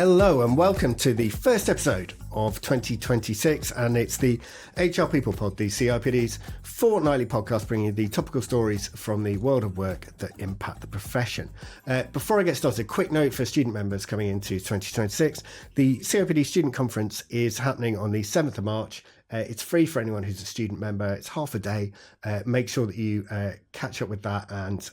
Hello and welcome to the first episode of 2026, and it's the HR People Pod, the CIPD's fortnightly podcast bringing you the topical stories from the world of work that impact the profession. Before I get started, a quick note for student members coming into 2026. The CIPD Student Conference is happening on the 7th of March. It's free for anyone who's a student member. It's half a day. Make sure that you catch up with that and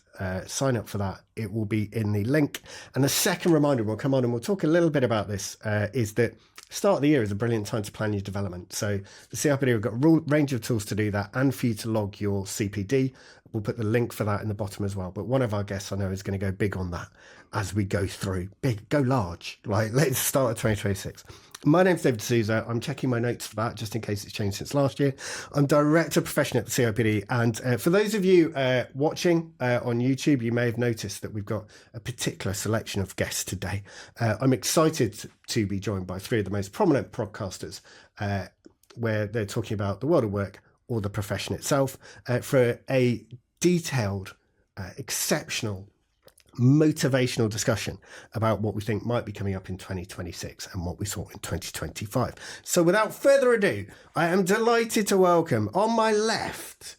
sign up for that. It will be in the link. And the second reminder, we'll come on and we'll talk a little bit about this, is that start of the year is a brilliant time to plan your development. So the CIPD have got a range of tools to do that and for you to log your CPD. We'll put the link for that in the bottom as well. But one of our guests I know is going to go big on that as we go through. Big, go large. Like, let's start at 2026. My name's David D'Souza. I'm checking my notes for that just in case it's changed since last year. I'm Director of Profession at the CIPD. And for those of you watching on YouTube, you may have noticed that we've got a particular selection of guests today. I'm excited to be joined by three of the most prominent podcasters where they're talking about the world of work or the profession itself for a detailed, exceptional, motivational discussion about what we think might be coming up in 2026 and what we saw in 2025. So without further ado, I am delighted to welcome on my left,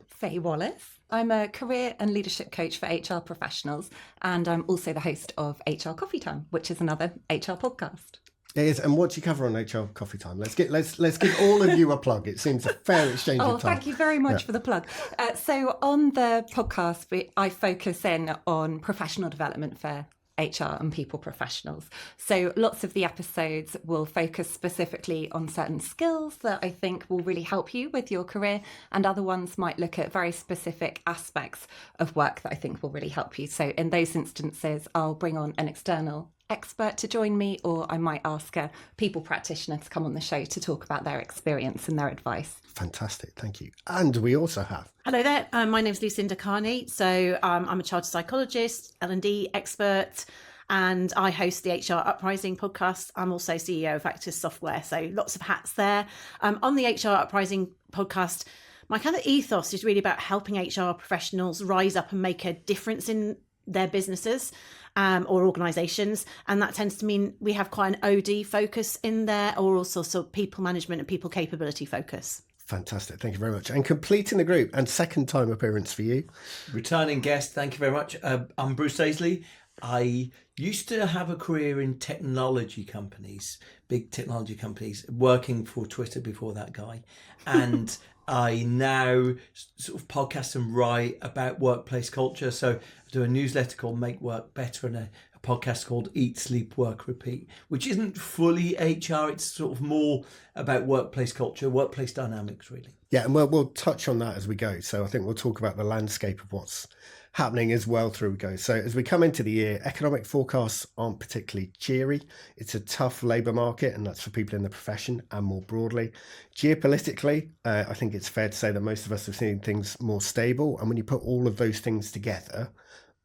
Fay Wallis. I'm a career and leadership coach for HR professionals, and I'm also the host of HR Coffee Time, which is another HR podcast. It is, and what do you cover on HR Coffee Time? Let's give all of you a plug. It seems a fair exchange of time. Thank you very much for the plug. So on the podcast, I focus in on professional development for HR and people professionals. So lots of the episodes will focus specifically on certain skills that I think will really help you with your career, and other ones might look at very specific aspects of work that I think will really help you. So in those instances, I'll bring on an external expert to join me, or I might ask a people practitioner to come on the show to talk about their experience and their advice. Fantastic, thank you. And we also have... Hello there, my name's Lucinda Carney. So I'm a child psychologist, L&D expert, and I host the HR Uprising podcast. I'm also CEO of Actus Software, so lots of hats there. On the HR Uprising podcast, my kind of ethos is really about helping HR professionals rise up and make a difference in their businesses or organisations, and that tends to mean we have quite an OD focus in there, or also sort of people management and people capability focus. Fantastic, thank you very much. And completing the group, and second time appearance for you. Returning guest, thank you very much. I'm Bruce Daisley. I used to have a career in technology companies, big technology companies, working for Twitter before that guy. And I now sort of podcast and write about workplace culture. So I do a newsletter called Make Work Better and a podcast called Eat, Sleep, Work, Repeat, which isn't fully HR. It's sort of more about workplace culture, workplace dynamics, really. Yeah, and we'll touch on that as we go. So I think we'll talk about the landscape of what's happening as well through we go. So as we come into the year, economic forecasts aren't particularly cheery. It's a tough labour market, and that's for people in the profession and more broadly. Geopolitically, I think it's fair to say that most of us have seen things more stable. And when you put all of those things together,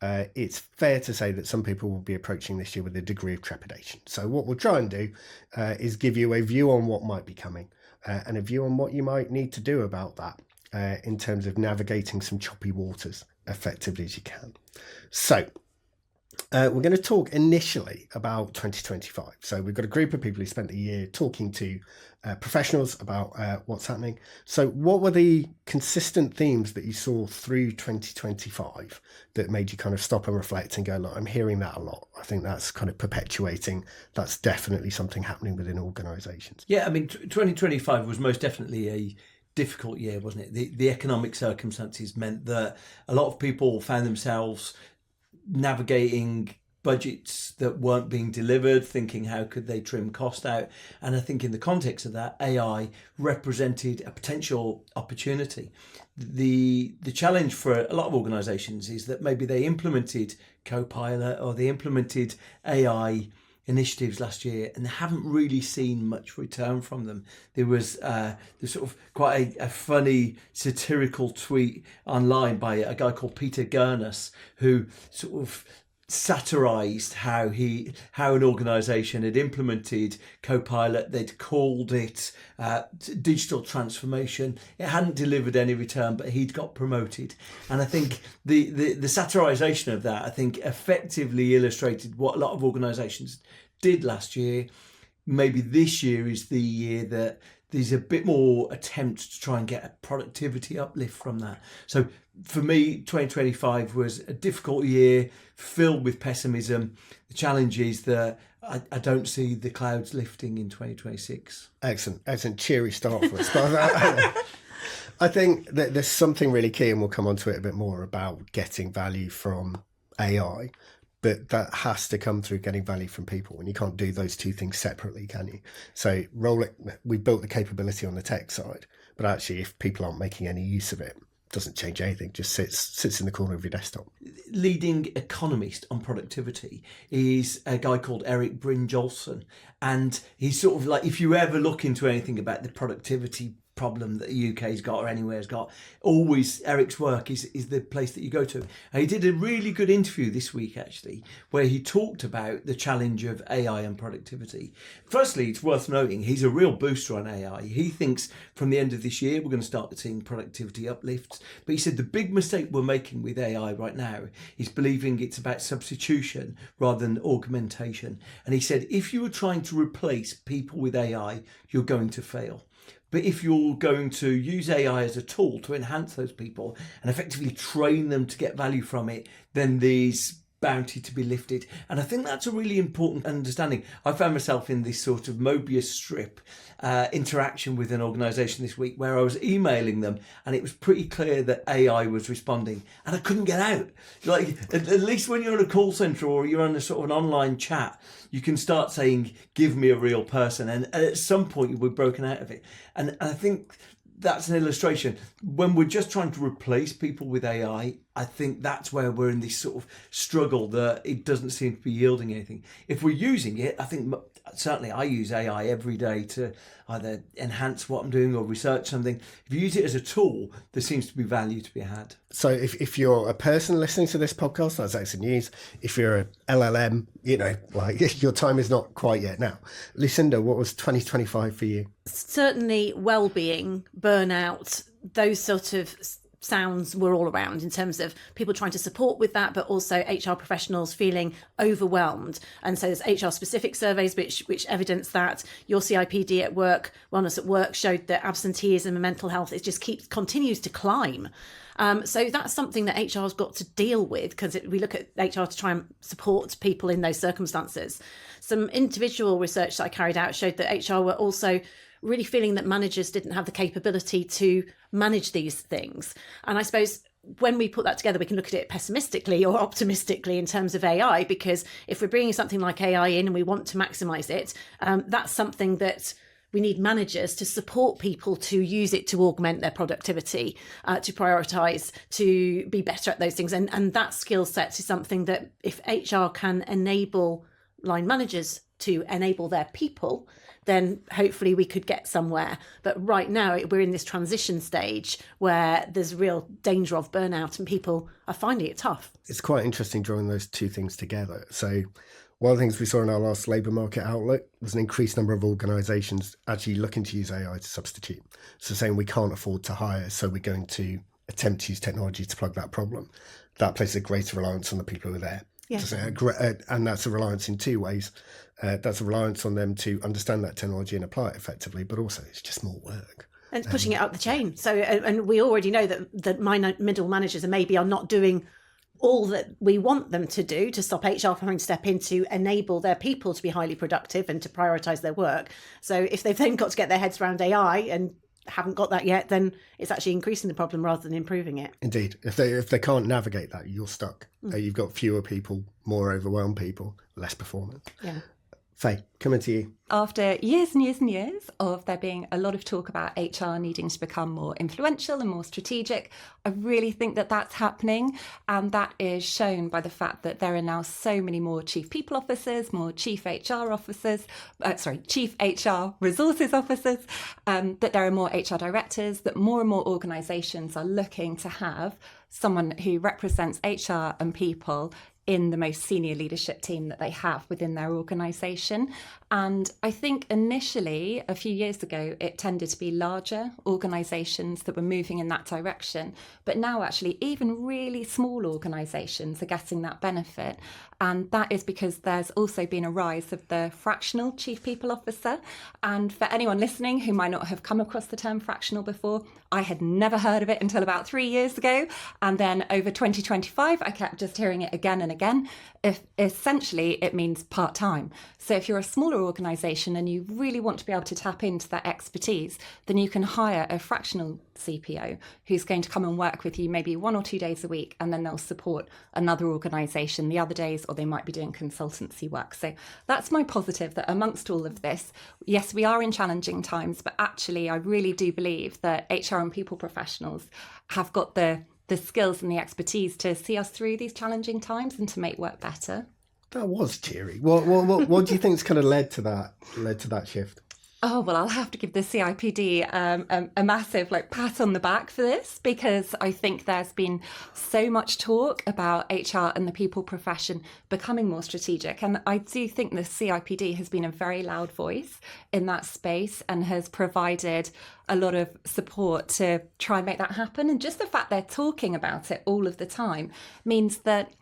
it's fair to say that some people will be approaching this year with a degree of trepidation. So what we'll try and do is give you a view on what might be coming and a view on what you might need to do about that in terms of navigating some choppy waters effectively as you can. So we're going to talk initially about 2025. So we've got a group of people who spent the year talking to professionals about what's happening. So what were the consistent themes that you saw through 2025 that made you kind of stop and reflect and go, look, I'm hearing that a lot. I think that's kind of perpetuating. That's definitely something happening within organisations. Yeah, I mean, 2025 was most definitely a difficult year, wasn't it? The economic circumstances meant that a lot of people found themselves navigating budgets that weren't being delivered, thinking how could they trim cost out. And I think in the context of that, AI represented a potential opportunity. The challenge for a lot of organisations is that maybe they implemented Copilot or they implemented AI initiatives last year and haven't really seen much return from them. There was sort of quite a funny satirical tweet online by a guy called Peter Gurnus, who sort of satirized how an organization had implemented Copilot. They'd called it digital transformation. It hadn't delivered any return, but he'd got promoted. And I think the satirization of that, I think, effectively illustrated what a lot of organizations did last year, maybe this year is the year that there's a bit more attempt to try and get a productivity uplift from that. So for me, 2025 was a difficult year filled with pessimism. The challenge is that I don't see the clouds lifting in 2026. Excellent. Cheery start for us. But I think that there's something really key, and we'll come on to it a bit more, about getting value from AI. But that has to come through getting value from people, and you can't do those two things separately, can you? So we built the capability on the tech side, but actually if people aren't making any use of it, doesn't change anything, just sits in the corner of your desktop. Leading economist on productivity is a guy called Eric Brynjolfsson, and he's sort of like, if you ever look into anything about the productivity problem that the UK's got or anywhere's got, always Eric's work is the place that you go to. And he did a really good interview this week actually, where he talked about the challenge of AI and productivity. Firstly, it's worth noting he's a real booster on AI. He thinks from the end of this year we're going to start seeing productivity uplifts, but he said the big mistake we're making with AI right now is believing it's about substitution rather than augmentation. And he said if you were trying to replace people with AI, you're going to fail. But if you're going to use AI as a tool to enhance those people and effectively train them to get value from it, then there's bounty to be lifted. And I think that's a really important understanding. I found myself in this sort of Mobius strip interaction with an organisation this week where I was emailing them and it was pretty clear that AI was responding and I couldn't get out. Like, at least when you're in a call centre or you're on a sort of an online chat, you can start saying, give me a real person. And at some point you were broken out of it. And I think that's an illustration. When we're just trying to replace people with AI, I think that's where we're in this sort of struggle that it doesn't seem to be yielding anything. If we're using it, I think certainly I use AI every day to either enhance what I'm doing or research something. If you use it as a tool, there seems to be value to be had. So if you're a person listening to this podcast, that's excellent news. If you're a LLM, your time is not quite yet now. Lucinda, what was 2025 for you? Certainly well-being, burnout, those sort of sounds were all around in terms of people trying to support with that, but also HR professionals feeling overwhelmed. And so there's HR specific surveys which evidence that. Your CIPD at work, wellness at work, showed that absenteeism and mental health, it just continues to climb. So that's something that HR has got to deal with, because we look at HR to try and support people in those circumstances. Some individual research that I carried out showed that HR were also really feeling that managers didn't have the capability to manage these things. And I suppose when we put that together, we can look at it pessimistically or optimistically in terms of AI, because if we're bringing something like AI in and we want to maximise it, that's something that we need managers to support people to use it to augment their productivity, to prioritise, to be better at those things. And that skill set is something that if HR can enable line managers to enable their people, then hopefully we could get somewhere. But right now we're in this transition stage where there's real danger of burnout and people are finding it tough. It's quite interesting drawing those two things together. So one of the things we saw in our last labour market outlook was an increased number of organisations actually looking to use AI to substitute. So saying we can't afford to hire, so we're going to attempt to use technology to plug that problem. That places a greater reliance on the people who are there. Yeah. And that's a reliance in two ways. That's a reliance on them to understand that technology and apply it effectively, but also it's just more work. And it's pushing it up the chain. So, and we already know that my middle managers are not doing all that we want them to do to stop HR from having to step in to enable their people to be highly productive and to prioritise their work. So if they've then got to get their heads around AI and haven't got that yet, then it's actually increasing the problem rather than improving it. Indeed. If they can't navigate that, you're stuck. You've got fewer people, more overwhelmed people, less performance. Yeah. Fay, coming to you. After years and years and years of there being a lot of talk about HR needing to become more influential and more strategic, I really think that that's happening. And that is shown by the fact that there are now so many more chief people officers, more chief HR officers, chief HR resources officers, that there are more HR directors, that more and more organisations are looking to have someone who represents HR and people in the most senior leadership team that they have within their organisation. And I think initially, a few years ago, it tended to be larger organisations that were moving in that direction. But now actually even really small organisations are getting that benefit. And that is because there's also been a rise of the fractional chief people officer. And for anyone listening who might not have come across the term fractional before, I had never heard of it until about 3 years ago. And then over 2025, I kept just hearing it again and again. Essentially, it means part-time. So if you're a smaller organisation and you really want to be able to tap into that expertise, then you can hire a fractional CPO who's going to come and work with you maybe 1 or 2 days a week, and then they'll support another organisation the other days, or they might be doing consultancy work. So that's my positive, that amongst all of this, yes, we are in challenging times, but actually I really do believe that HR and people professionals have got the skills and the expertise to see us through these challenging times and to make work better. That was cheery. What do you think's kind of led to that shift? Oh, well, I'll have to give the CIPD a massive pat on the back for this, because I think there's been so much talk about HR and the people profession becoming more strategic. And I do think the CIPD has been a very loud voice in that space and has provided a lot of support to try and make that happen. And just the fact they're talking about it all of the time means that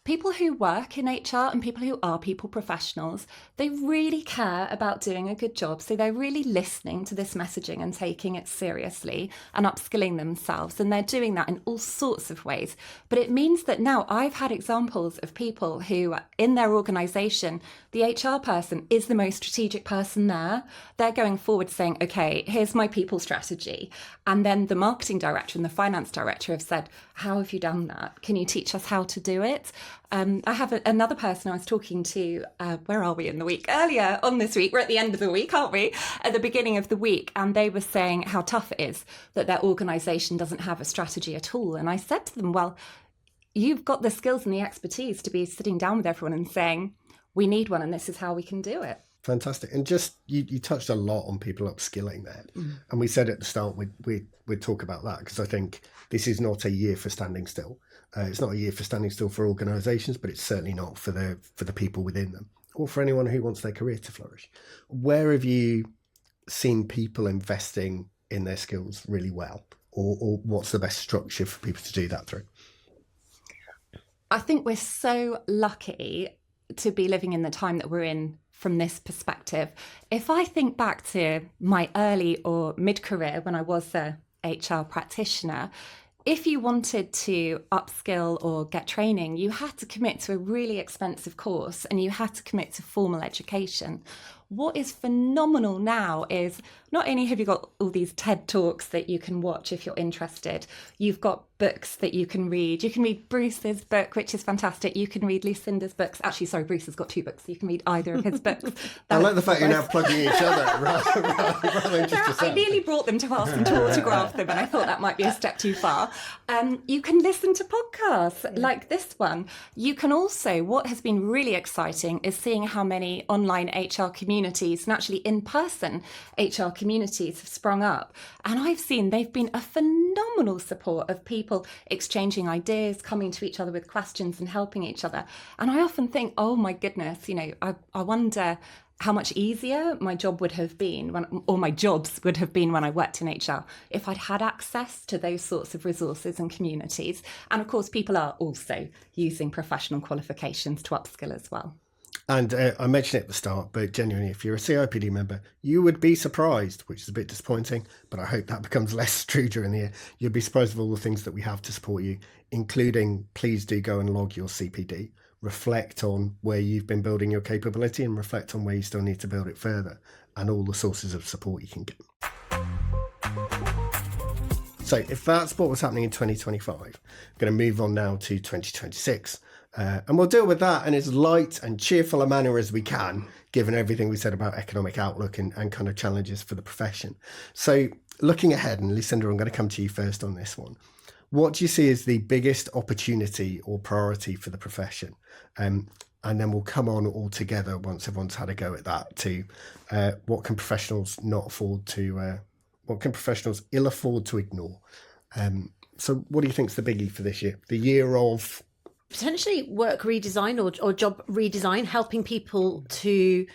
people who work in HR and people who are people professionals, they really care about doing a good job. So they're really listening to this messaging and taking it seriously and upskilling themselves. And they're doing that in all sorts of ways. But it means that now I've had examples of people who in their organisation, the HR person is the most strategic person there. They're going forward saying, okay, here's my people strategy. And then the marketing director and the finance director have said, how have you done that? Can you teach us how to do it? I have another person I was talking to, where are we in the week? Earlier on this week, we're at the end of the week, aren't we? At the beginning of the week. And they were saying how tough it is that their organisation doesn't have a strategy at all. And I said to them, well, you've got the skills and the expertise to be sitting down with everyone and saying, we need one and this is how we can do it. Fantastic. And just, you touched a lot on people upskilling there. And we said at the start, we'd talk about that, because I think this is not a year for standing still. It's not a year for standing still for organisations, but it's certainly not for the people within them, or for anyone who wants their career to flourish. Where have you seen people investing in their skills really well, or what's the best structure for people to do that through? I think we're so lucky to be living in the time that we're in from this perspective. If I think back to my early or mid-career when I was a HR practitioner, if you wanted to upskill or get training, you had to commit to a really expensive course and you had to commit to formal education. What is phenomenal now is not only have you got all these TED Talks that you can watch if you're interested, you've got books that you can read. You can read Bruce's book, which is fantastic. You can read Lucinda's books. Actually, sorry, Bruce has got 2 books. You can read either of his books. I like the fact you're now plugging each other rather than just yourself. I nearly brought them to ask them to autograph them, and I thought that might be a step too far. You can listen to podcasts like this one. You can also, what has been really exciting is seeing how many online HR communities and actually in-person HR communities have sprung up. And I've seen they've been a phenomenal support of people exchanging ideas, coming to each other with questions and helping each other. And I often think, oh my goodness, I wonder how much easier my job would have been or my jobs would have been when I worked in HR if I'd had access to those sorts of resources and communities. And of course, people are also using professional qualifications to upskill as well. And I mentioned it at the start, but genuinely, if you're a CIPD member, you would be surprised, which is a bit disappointing, but I hope that becomes less true during the year. You'd be surprised of all the things that we have to support you, including please do go and log your CPD, reflect on where you've been building your capability and reflect on where you still need to build it further, and all the sources of support you can get. So if that's what was happening in 2025, I'm going to move on now to 2026. And we'll deal with that in as light and cheerful a manner as we can, given everything we said about economic outlook and kind of challenges for the profession. So looking ahead, and Lucinda, I'm going to come to you first on this one. What do you see as the biggest opportunity or priority for the profession? And then we'll come on all together once everyone's had a go at that to what can professionals not afford to, what can professionals ill afford to ignore? So what do you think is the biggie for this year? The year of potentially work redesign or job redesign, helping people to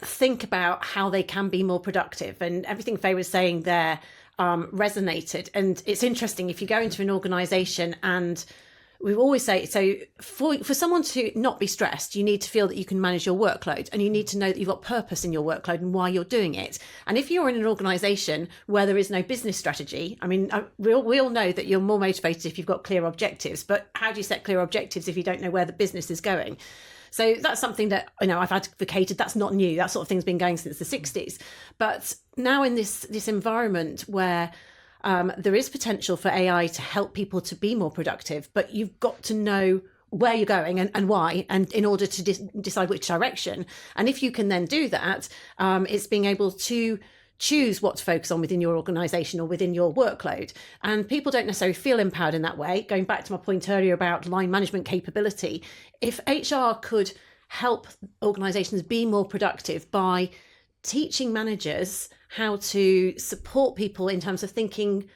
think about how they can be more productive. And everything Fay was saying there resonated. And it's interesting, if you go into an organisation, and we always say, so for someone to not be stressed, you need to feel that you can manage your workload, and you need to know that you've got purpose in your workload and why you're doing it. And if you're in an organisation where there is no business strategy, I mean, we all know that you're more motivated if you've got clear objectives, but how do you set clear objectives if you don't know where the business is going? So that's something that, I've advocated. That's not new. That sort of thing's been going since the 60s. But now in this environment where there is potential for AI to help people to be more productive, but you've got to know where you're going and why, and in order to decide which direction. And if you can then do that, it's being able to choose what to focus on within your organisation or within your workload. And people don't necessarily feel empowered in that way. Going back to my point earlier about line management capability, if HR could help organisations be more productive by teaching managers how to support people in terms of thinking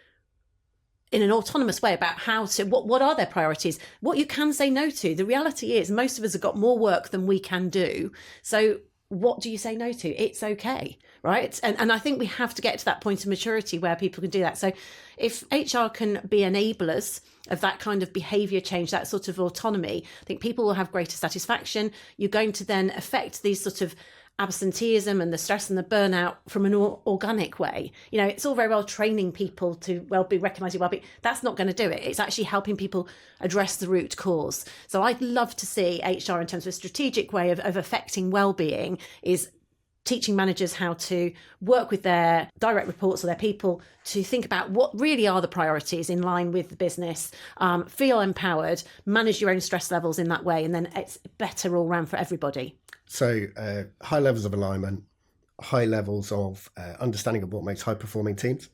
in an autonomous way about how to, what are their priorities, what you can say no to. The reality is most of us have got more work than we can do. So what do you say no to? It's okay, right? And I think we have to get to that point of maturity where people can do that. So if HR can be enablers of that kind of behaviour change, that sort of autonomy, I think people will have greater satisfaction. You're going to then affect these sort of absenteeism and the stress and the burnout from an organic way. It's all very well training people to be recognising well-being. That's not going to do it. It's actually helping people address the root cause. So I'd love to see HR, in terms of a strategic way of affecting well-being, is teaching managers how to work with their direct reports or their people to think about what really are the priorities in line with the business, feel empowered, manage your own stress levels in that way, and then it's better all round for everybody. So high levels of alignment, high levels of understanding of what makes high-performing teams,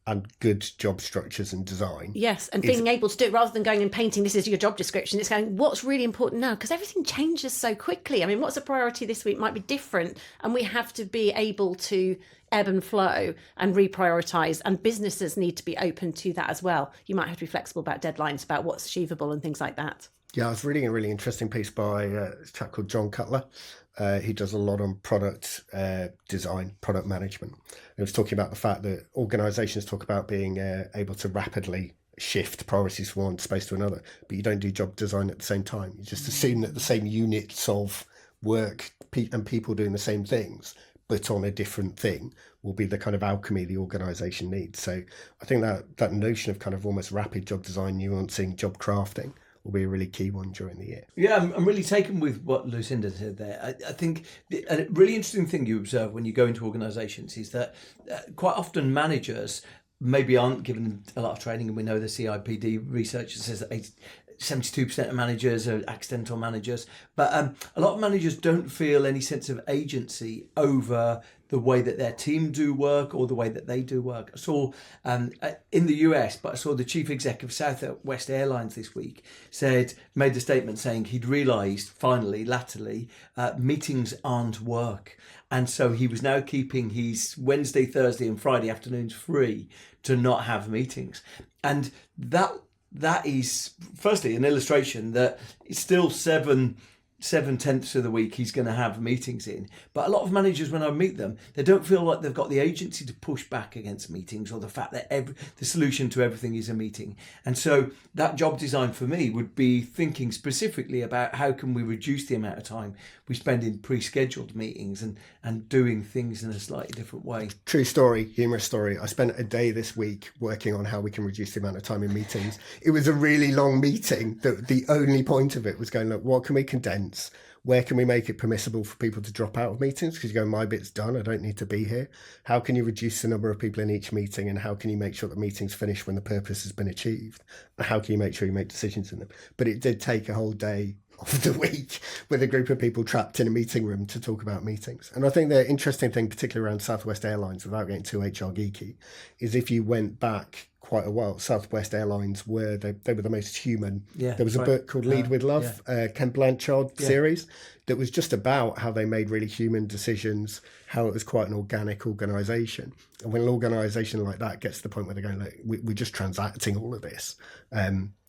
and good job structures and design. Yes, and being able to do it rather than going and painting, this is your job description. It's going, what's really important now? Because everything changes so quickly. I mean, what's a priority this week might be different, and we have to be able to ebb and flow and reprioritise, and businesses need to be open to that as well. You might have to be flexible about deadlines, about what's achievable and things like that. Yeah, I was reading a really interesting piece by a chap called John Cutler. He does a lot on product design, product management. He was talking about the fact that organisations talk about being able to rapidly shift priorities from one space to another, but you don't do job design at the same time. You just assume that the same units of work and people doing the same things, but on a different thing, will be the kind of alchemy the organisation needs. So I think that notion of kind of almost rapid job design, nuancing, job crafting, will be a really key one during the year. Yeah, I'm really taken with what Lucinda said there. I think a really interesting thing you observe when you go into organisations is that quite often managers maybe aren't given a lot of training, and we know the CIPD research says that 72% of managers are accidental managers, but a lot of managers don't feel any sense of agency over the way that their team do work or the way that they do work. I saw in the US, but I saw the chief exec of Southwest Airlines this week made the statement saying he'd realised finally, latterly, meetings aren't work. And so he was now keeping his Wednesday, Thursday and Friday afternoons free to not have meetings. And that is firstly an illustration that it's still 7/10 of the week he's going to have meetings in. But a lot of managers, when I meet them, they don't feel like they've got the agency to push back against meetings, or the fact that the solution to everything is a meeting. And so that job design for me would be thinking specifically about how can we reduce the amount of time we spend in pre-scheduled meetings and doing things in a slightly different way. True story, humorous story. I spent a day this week working on how we can reduce the amount of time in meetings. It was a really long meeting. The only point of it was going, look, what can we condense? Where can we make it permissible for people to drop out of meetings? Because you go, my bit's done, I don't need to be here. How can you reduce the number of people in each meeting, and how can you make sure the meeting's finished when the purpose has been achieved? And how can you make sure you make decisions in them? But it did take a whole day of the week with a group of people trapped in a meeting room to talk about meetings. And I think the interesting thing, particularly around Southwest Airlines, without getting too HR geeky, is if you went back quite a while, Southwest Airlines they were the most human. Yeah, there was a book called Lead with Love, Ken Blanchard series, that was just about how they made really human decisions, how it was quite an organic organisation. And when an organisation like that gets to the point where they're going, like, we're just transacting all of this,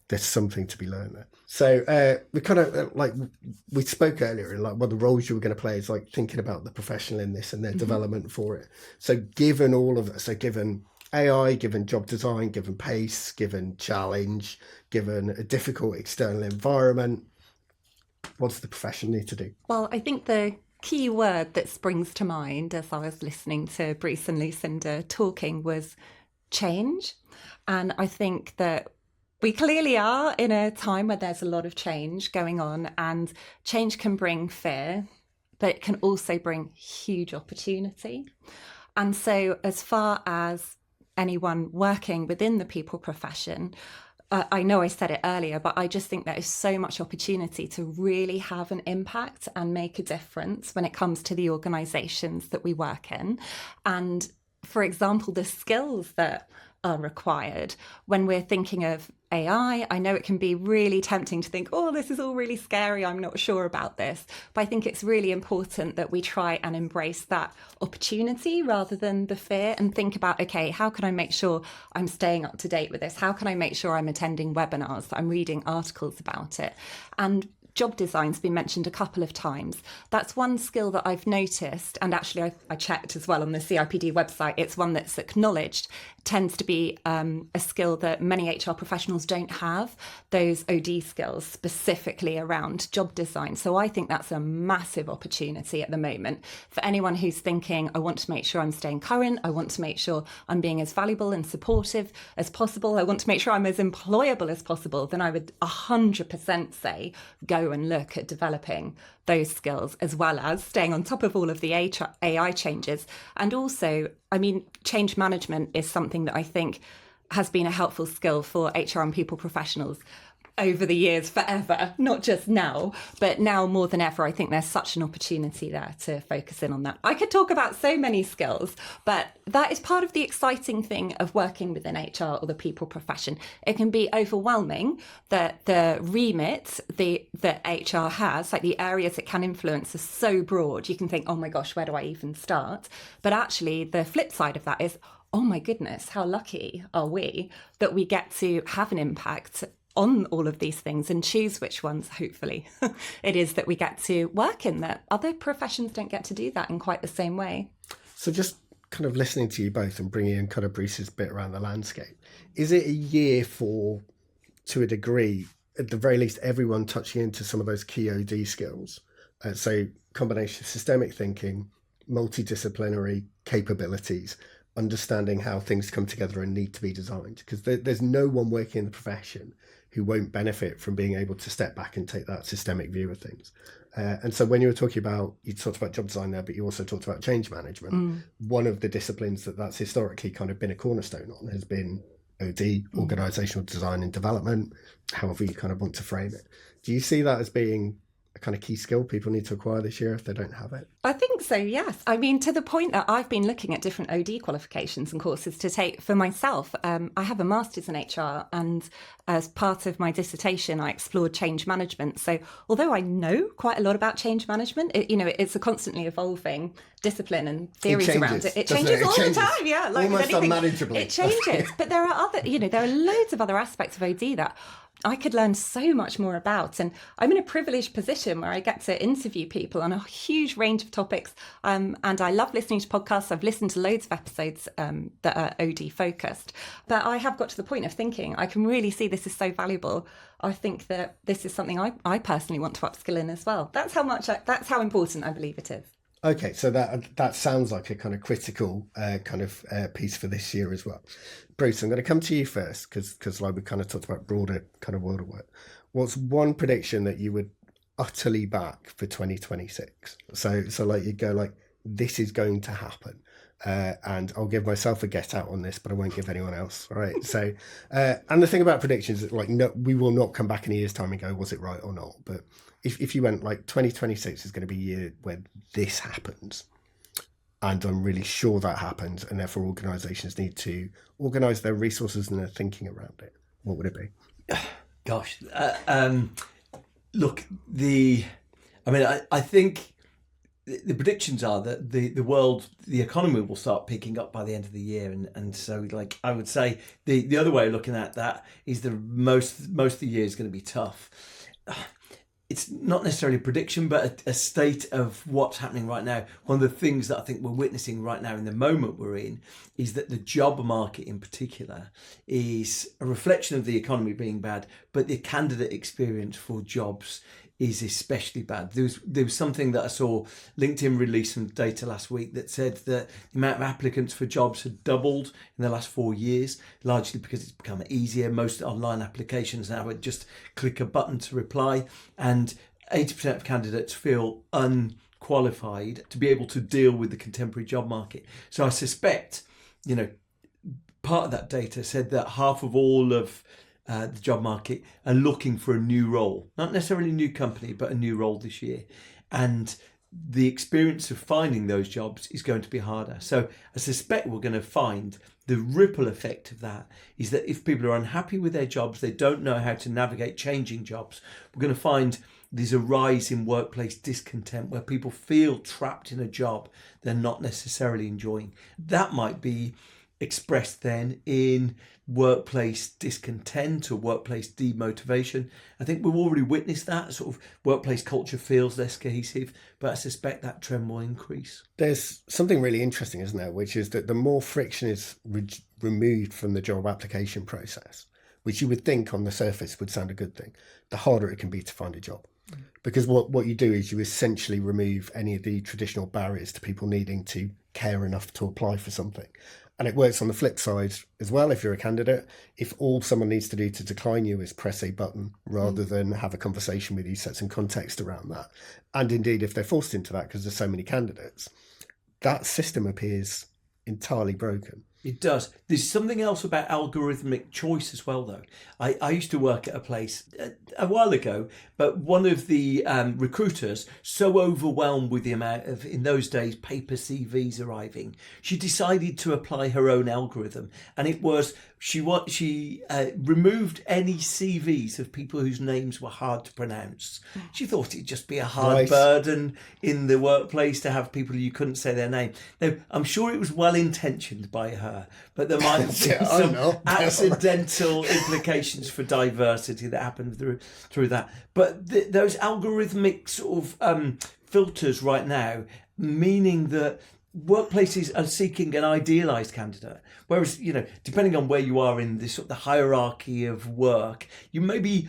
there's something to be learned there. So we kind of we spoke earlier, like what the roles you were going to play is like thinking about the professional in this and their development for it. So given all of that, so given AI, given job design, given pace, given challenge, given a difficult external environment, what does the profession need to do? Well, I think the key word that springs to mind as I was listening to Bruce and Lucinda talking was change. And I think that we clearly are in a time where there's a lot of change going on, and change can bring fear, but it can also bring huge opportunity. And so as far as anyone working within the people profession, I know I said it earlier, but I just think there is so much opportunity to really have an impact and make a difference when it comes to the organisations that we work in. And for example, the skills that are required when we're thinking of AI. I know it can be really tempting to think, oh, this is all really scary, I'm not sure about this. But I think it's really important that we try and embrace that opportunity rather than the fear, and think about, okay, how can I make sure I'm staying up to date with this? How can I make sure I'm attending webinars, that I'm reading articles about it? And job design's been mentioned a couple of times. That's one skill that I've noticed, and actually I checked as well on the CIPD website, it's one that's acknowledged, tends to be a skill that many HR professionals don't have, those OD skills specifically around job design. So I think that's a massive opportunity at the moment for anyone who's thinking, I want to make sure I'm staying current, I want to make sure I'm being as valuable and supportive as possible, I want to make sure I'm as employable as possible. Then I would 100% say go and look at developing those skills, as well as staying on top of all of the AI changes. And also, I mean, change management is something that I think has been a helpful skill for HR and people professionals over the years, forever, not just now, but now more than ever. I think there's such an opportunity there to focus in on that. I could talk about so many skills, but that is part of the exciting thing of working within HR or the people profession. It can be overwhelming that the remit that HR has, like the areas it can influence, are so broad. You can think, oh my gosh, where do I even start? But actually, the flip side of that is, oh my goodness, how lucky are we that we get to have an impact on all of these things and choose which ones, hopefully, it is that we get to work in, that other professions don't get to do that in quite the same way. So just kind of listening to you both and bringing in kind of Bruce's bit around the landscape, is it a year for, to a degree, at the very least, everyone touching into some of those key OD skills? So combination of systemic thinking, multidisciplinary capabilities, understanding how things come together and need to be designed, because there's no one working in the profession who won't benefit from being able to step back and take that systemic view of things. And so when you were talking about, you talked about job design there, but you also talked about change management. One of the disciplines that's historically kind of been a cornerstone on has been OD, organisational design and development, however you kind of want to frame it. Do you see that as being a kind of key skill people need to acquire this year if they don't have it? I think so, yes. I mean, to the point that I've been looking at different OD qualifications and courses to take for myself. I have a master's in HR, and as part of my dissertation, I explored change management. So although I know quite a lot about change management, it's a constantly evolving discipline, and theories around it. It changes all the time, yeah. Like almost unmanageably. It changes. But there are there are loads of other aspects of OD that I could learn so much more about. And I'm in a privileged position where I get to interview people on a huge range of topics. And I love listening to podcasts. I've listened to loads of episodes that are OD focused. But I have got to the point of thinking, I can really see this is so valuable. I think that this is something I personally want to upskill in as well. That's how important I believe it is. Okay, so that sounds like a kind of critical piece for this year as well. Bruce, I'm going to come to you first because like we kind of talked about broader kind of world of work. What's one prediction that you would utterly back for 2026? So like you go like, this is going to happen. And I'll give myself a get out on this, but I won't give anyone else. All right. So, and the thing about predictions is like, no, we will not come back in a year's time and go, was it right or not? But if you went like 2026 is going to be a year where this happens, and I'm really sure that happens, and therefore organisations need to organise their resources and their thinking around it, what would it be? Gosh, look, I think the predictions are that the economy will start picking up by the end of the year, and so like I would say the other way of looking at that is the most of the year is going to be tough. It's not necessarily a prediction, but a state of what's happening right now. One of the things that I think we're witnessing right now in the moment we're in is that the job market in particular is a reflection of the economy being bad, but the candidate experience for jobs is especially bad. There was something that I saw LinkedIn release some data last week that said that the amount of applicants for jobs had doubled in the last 4 years, largely because it's become easier. Most online applications now would just click a button to reply, and 80% of candidates feel unqualified to be able to deal with the contemporary job market. So I suspect, part of that data said that half of all of the job market are looking for a new role, not necessarily a new company, but a new role this year. And the experience of finding those jobs is going to be harder. So I suspect we're going to find the ripple effect of that is that if people are unhappy with their jobs, they don't know how to navigate changing jobs, we're going to find there's a rise in workplace discontent where people feel trapped in a job they're not necessarily enjoying. That might be expressed then in workplace discontent or workplace demotivation. I think we've already witnessed that. Sort of workplace culture feels less cohesive, but I suspect that trend will increase. There's something really interesting, isn't there, which is that the more friction is removed from the job application process, which you would think on the surface would sound a good thing, the harder it can be to find a job. Because what you do is you essentially remove any of the traditional barriers to people needing to care enough to apply for something. And it works on the flip side as well. If you're a candidate, if all someone needs to do to decline you is press a button rather than have a conversation with you, set some context around that. And indeed, if they're forced into that because there's so many candidates, that system appears entirely broken. It does. There's something else about algorithmic choice as well, though. I used to work at a place a while ago, but one of the recruiters, so overwhelmed with the amount of, in those days, paper CVs arriving, she decided to apply her own algorithm. And it was, she removed any CVs of people whose names were hard to pronounce. She thought it'd just be a hard burden in the workplace to have people you couldn't say their name. Now, I'm sure it was well-intentioned by her, but there might be some accidental implications for diversity that happened through that. But those algorithmic sort of filters right now, meaning that workplaces are seeking an idealised candidate. Whereas, depending on where you are in this sort of the hierarchy of work, you maybe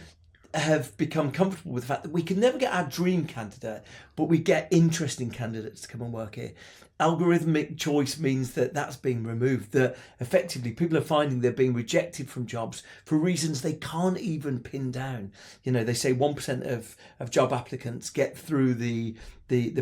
have become comfortable with the fact that we can never get our dream candidate, but we get interesting candidates to come and work here. Algorithmic choice means that that's being removed, that effectively people are finding they're being rejected from jobs for reasons they can't even pin down. They say 1% of job applicants get through the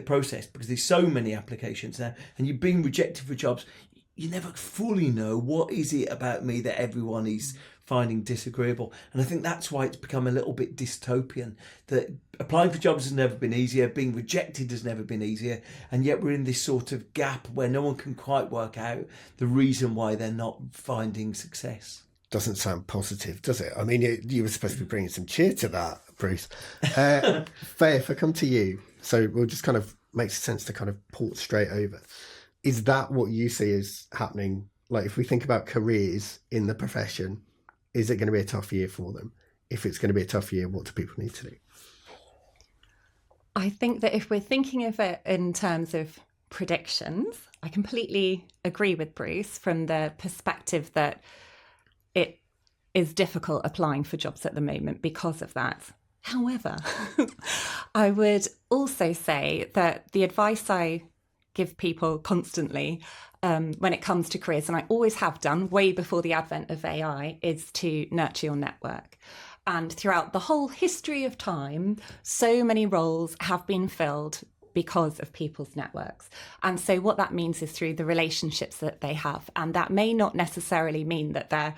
process because there's so many applications now, and you're being rejected for jobs. You never fully know what is it about me that everyone is finding disagreeable. And I think that's why it's become a little bit dystopian, that applying for jobs has never been easier, being rejected has never been easier, and yet we're in this sort of gap where no one can quite work out the reason why they're not finding success. Doesn't sound positive, does it? I mean, you were supposed to be bringing some cheer to that, Bruce. Fay, if I come to you, so we'll just kind of makes sense to kind of port straight over. Is that what you see is happening? Like, if we think about careers in the profession, is it going to be a tough year for them? If it's going to be a tough year, what do people need to do? I think that if we're thinking of it in terms of predictions, I completely agree with Bruce from the perspective that it is difficult applying for jobs at the moment because of that. However, I would also say that the advice I give people constantly when it comes to careers, and I always have done way before the advent of AI, is to nurture your network. And throughout the whole history of time, so many roles have been filled because of people's networks. And so what that means is through the relationships that they have. And that may not necessarily mean that they're,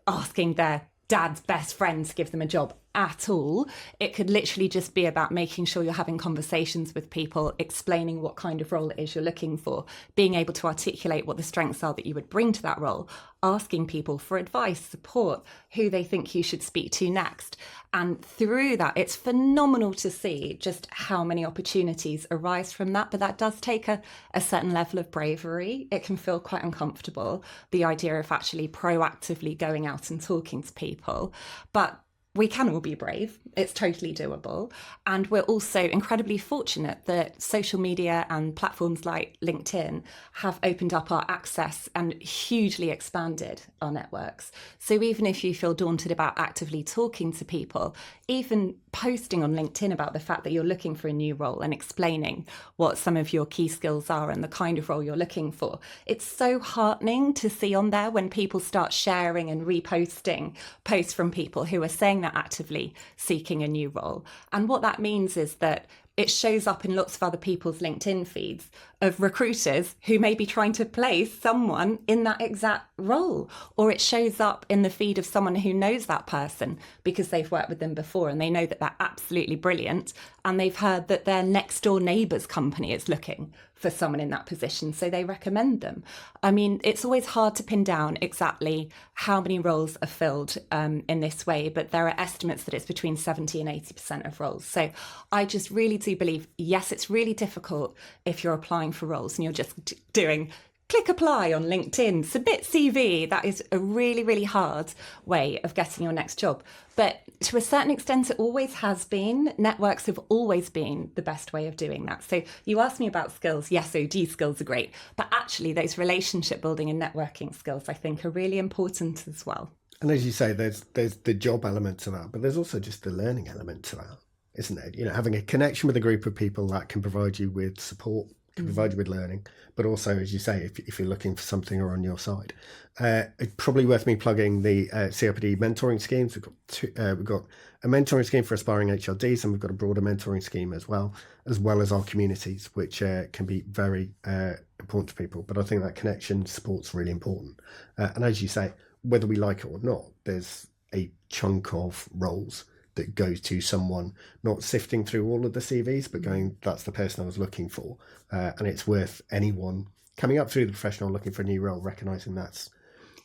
asking their dad's best friend to give them a job. at all. It could literally just be about making sure you're having conversations with people, explaining what kind of role it is you're looking for, being able to articulate what the strengths are that you would bring to that role, asking people for advice, support, who they think you should speak to next. And through that, it's phenomenal to see just how many opportunities arise from that. But that does take a certain level of bravery. It can feel quite uncomfortable, the idea of actually proactively going out and talking to people. But we can all be brave. It's totally doable. And we're also incredibly fortunate that social media and platforms like LinkedIn have opened up our access and hugely expanded our networks. So even if you feel daunted about actively talking to people, even posting on LinkedIn about the fact that you're looking for a new role and explaining what some of your key skills are and the kind of role you're looking for, it's so heartening to see on there when people start sharing and reposting posts from people who are saying they're actively seeking a new role. And what that means is that it shows up in lots of other people's LinkedIn feeds of recruiters who may be trying to place someone in that exact role. Or it shows up in the feed of someone who knows that person because they've worked with them before and they know that they're absolutely brilliant. And they've heard that their next door neighbour's company is looking for someone in that position, so they recommend them. I mean, it's always hard to pin down exactly how many roles are filled in this way, but there are estimates that it's between 70 and 80% of roles. So I just really do believe, yes, it's really difficult if you're applying for roles and you're just doing click apply on LinkedIn, submit CV. That is a really, really hard way of getting your next job. But to a certain extent, it always has been. Networks have always been the best way of doing that. So you asked me about skills. Yes, OD skills are great. But actually, those relationship building and networking skills, I think, are really important as well. And as you say, there's the job element to that, but there's also just the learning element to that, isn't it? You know, having a connection with a group of people that can provide you with support, can provide you with learning, but also, as you say, if you're looking for something or on your side, it's probably worth me plugging the CIPD mentoring schemes. We've got a mentoring scheme for aspiring HRDs, and we've got a broader mentoring scheme as well as our communities, which can be very important to people. But I think that connection support's really important. And as you say, whether we like it or not, there's a chunk of roles that goes to someone not sifting through all of the CVs, but going, that's the person I was looking for. And it's worth anyone coming up through the professional looking for a new role, recognising that's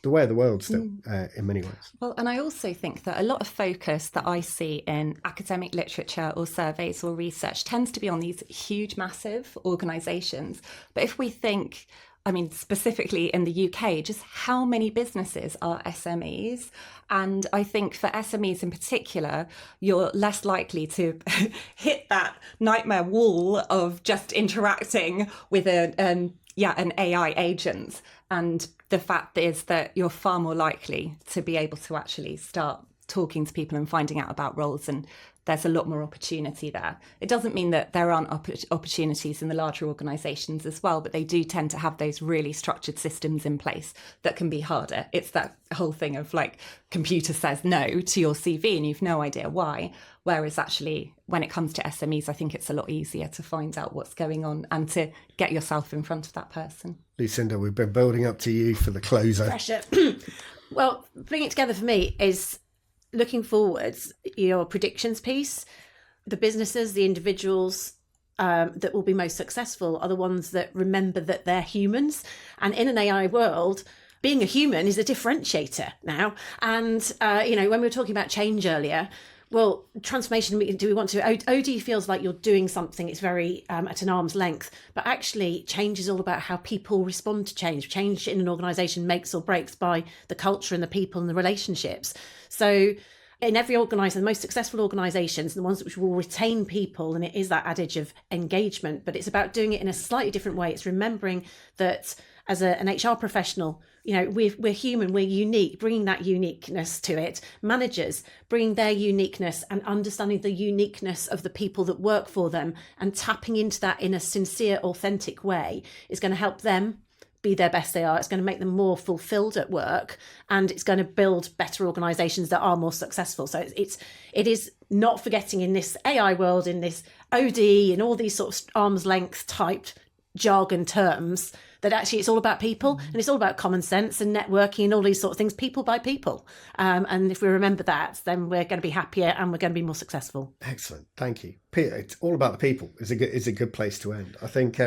the way of the world still in many ways. Well, and I also think that a lot of focus that I see in academic literature or surveys or research tends to be on these huge, massive organisations. But if we think, I mean, specifically in the UK, just how many businesses are SMEs? And I think for SMEs in particular, you're less likely to hit that nightmare wall of just interacting with an AI agent. And the fact is that you're far more likely to be able to actually start talking to people and finding out about roles, and there's a lot more opportunity there. It doesn't mean that there aren't opportunities in the larger organisations as well, but they do tend to have those really structured systems in place that can be harder. It's that whole thing of like, computer says no to your CV and you've no idea why. Whereas actually, when it comes to SMEs, I think it's a lot easier to find out what's going on and to get yourself in front of that person. Lucinda, we've been building up to you for the closer. Pressure. Well, bringing it together for me is looking forwards, your predictions piece. The businesses, the individuals that will be most successful are the ones that remember that they're humans. And in an AI world, being a human is a differentiator now. And, when we were talking about change earlier, well, transformation, do we want to? OD feels like you're doing something. It's very at an arm's length. But actually, change is all about how people respond to change. Change in an organisation makes or breaks by the culture and the people and the relationships. So in every organisation, the most successful organisations, the ones which will retain people, and it is that adage of engagement, but it's about doing it in a slightly different way. It's remembering that as an HR professional, we're human, we're unique, bringing that uniqueness to it. Managers bringing their uniqueness and understanding the uniqueness of the people that work for them and tapping into that in a sincere, authentic way is going to help them be their best they are. It's going to make them more fulfilled at work, and it's going to build better organisations that are more successful. So it is not forgetting in this AI world, in this OD and all these sort of arm's length type jargon terms, that actually it's all about people and it's all about common sense and networking and all these sort of things, people by people. And if we remember that, then we're going to be happier and we're going to be more successful. Excellent. Thank you. Peter, it's all about the people is a good place to end. I think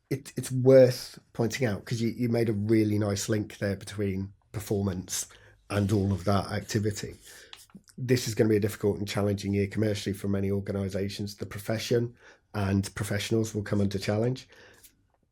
it's worth pointing out, because you made a really nice link there between performance and all of that activity. This is going to be a difficult and challenging year commercially for many organisations. The profession and professionals will come under challenge.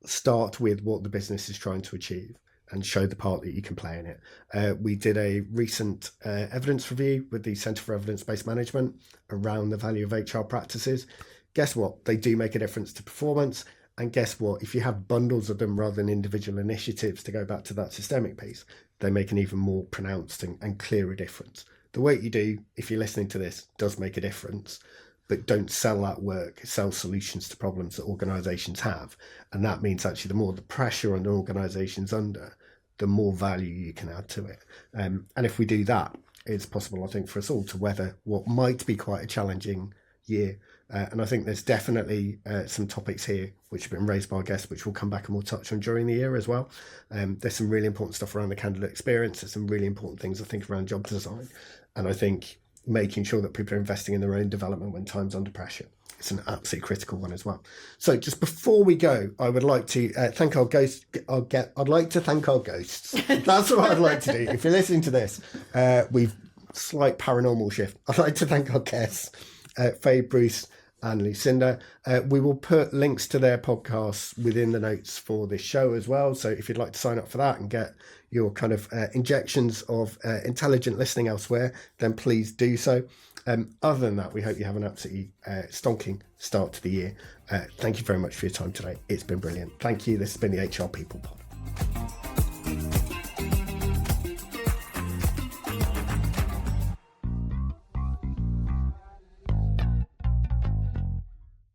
Start with what the business is trying to achieve and show the part that you can play in it. We did a recent evidence review with the Centre for Evidence-Based Management around the value of HR practices. Guess what? They do make a difference to performance. And guess what? If you have bundles of them rather than individual initiatives, to go back to that systemic piece, they make an even more pronounced and clearer difference. The work you do, if you're listening to this, does make a difference, but don't sell that work. Sell solutions to problems that organisations have. And that means actually the more the pressure on the organisation's under, the more value you can add to it. And if we do that, it's possible, I think, for us all to weather what might be quite a challenging year. And I think there's definitely some topics here which have been raised by our guests, which we'll come back and we'll touch on during the year as well. There's some really important stuff around the candidate experience. There's some really important things, I think, around job design. And I think making sure that people are investing in their own development when time's under pressure. It's an absolutely critical one as well. So just before we go, I would like to thank our ghosts. I'd like to thank our ghosts. That's what I'd like to do. If you're listening to this, we've slight paranormal shift. I'd like to thank our guests, Fay, Bruce and Lucinda. We will put links to their podcasts within the notes for this show as well. So if you'd like to sign up for that and get your kind of injections of intelligent listening elsewhere, then please do so. Other than that, we hope you have an absolutely stonking start to the year. Thank you very much for your time today. It's been brilliant. Thank you. This has been the HR People Pod.